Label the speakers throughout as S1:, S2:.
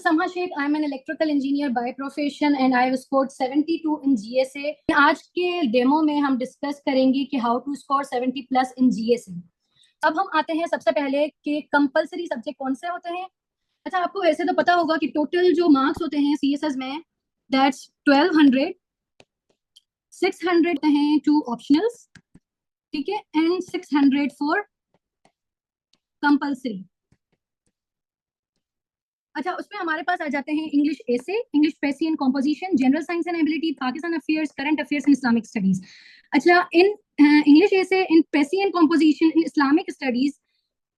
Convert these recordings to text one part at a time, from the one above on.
S1: Samha Sheikh. I'm an electrical engineer by profession and I have scored 72 in GSA. आज के demo में हम discuss करेंगे कि how to score 70 plus in GSA. अब हम आते हैं सबसे पहले कि कंपलसरी सब्जेक्ट कौन से होते हैं. अच्छा, आपको वैसे तो पता होगा कि टोटल जो मार्क्स होते हैं CSS में दैट्स 1200, 600 हैं टू ऑप्शनल्स, ठीक है, एंड 600 फॉर कंपलसरी. अच्छा, उसमें हमारे पास आ जाते हैं English essay, English precis and composition, general science and ability, Pakistan affairs, current affairs and Islamic studies. अच्छा, in English essay, in precis and composition, in Islamic studies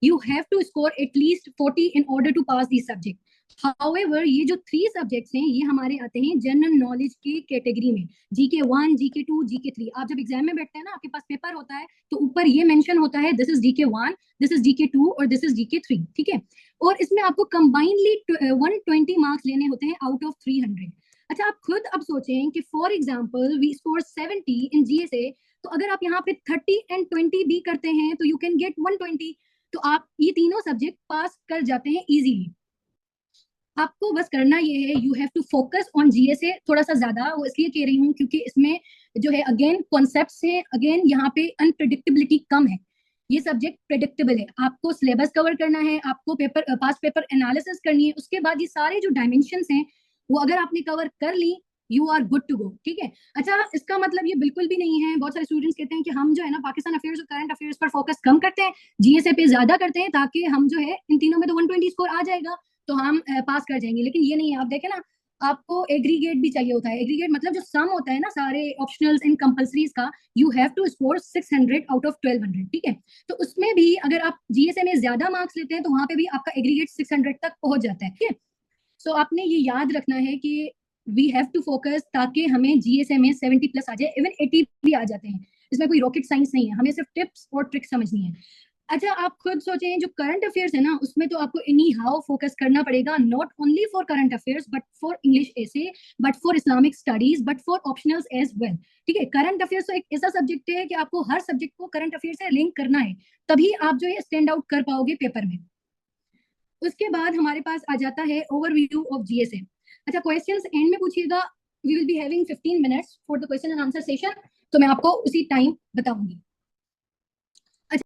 S1: you have to score at least 40 in order to pass these subject. However, ये जो 3 subjects हैं ये हमारे आते हैं general knowledge की category में. GK1, GK2, GK3. आप जब एग्जाम में बैठते हैं ना, आपके पास पेपर होता है तो ऊपर ये मेंशन होता है this is GK1, this is GK2 और दिस इज GK3, ठीक है. और इसमें आपको कंबाइनली 120 मार्क्स लेने होते हैं आउट ऑफ 300. अच्छा, आप खुद अब सोचें कि for example we score 70 in GSA, तो अगर आप यहाँ पे 30 एंड 20 भी करते हैं तो यू कैन गेट 120. तो आप ये तीनों सब्जेक्ट पास कर जाते हैं इजीली. आपको बस करना ये है, you have to focus on GSA थोड़ा सा ज्यादा. वो इसलिए कह रही हूँ क्योंकि इसमें जो है अगेन कॉन्सेप्ट्स हैं, अगेन यहाँ पे अनप्रेडिक्टेबिलिटी कम है. ये सब्जेक्ट प्रेडिक्टेबल है. आपको सिलेबस कवर करना है, आपको पेपर पास पेपर एनालिसिस करनी है, उसके बाद ये सारे जो डायमेंशंस हैं वो अगर आपने कवर कर ली you are good to go, ठीक है. अच्छा, इसका मतलब ये बिल्कुल भी नहीं है, बहुत सारे स्टूडेंट्स कहते हैं कि हम जो है ना पाकिस्तान अफेयर्स और करंट अफेयर्स पर फोकस कम करते हैं, GSA पे ज्यादा करते हैं ताकि हम जो है इन तीनों में तो 120 स्कोर आ जाएगा तो हम पास कर जाएंगे. लेकिन ये नहीं है. आप देखें ना, आपको एग्रीगेट भी चाहिए होता है. एग्रीगेट मतलब जो सम होता है ना सारे ऑप्शनल्स एंड कंपल्सरीज का, you have to score 600 out of 1200, ठीक है. तो उसमें भी अगर आप GSA में ज्यादा मार्क्स लेते हैं तो वहां पे भी आपका एग्रीगेट 600 तक पहुंच जाता है, ठीक है. सो आपने ये याद रखना है कि वी हैव टू फोकस ताकि हमें GSA में 70 प्लस आ जाए. इवन 80 भी आ जाते हैं. इसमें कोई रॉकेट साइंस नहीं है, हमें सिर्फ टिप्स और ट्रिक्स समझनी है. अच्छा, आप खुद सोचें जो करंट अफेयर्स है ना उसमें तो आपको एनी हाउ फोकस करना पड़ेगा, not only for current affairs but for English essay, but for Islamic studies, but for optionals as well, ठीक है. करंट अफेयर्स तो एक ऐसा सब्जेक्ट है कि आपको हर सब्जेक्ट को करंट अफेयर से लिंक करना है, तभी आप जो है स्टैंड आउट कर पाओगे पेपर में. उसके बाद हमारे पास आ जाता है ओवरव्यू ऑफ GSA. अच्छा, क्वेश्चंस एंड में पूछिएगा. We will be having 15 minutes for the question and answer session, तो मैं आपको उसी टाइम बताऊंगी.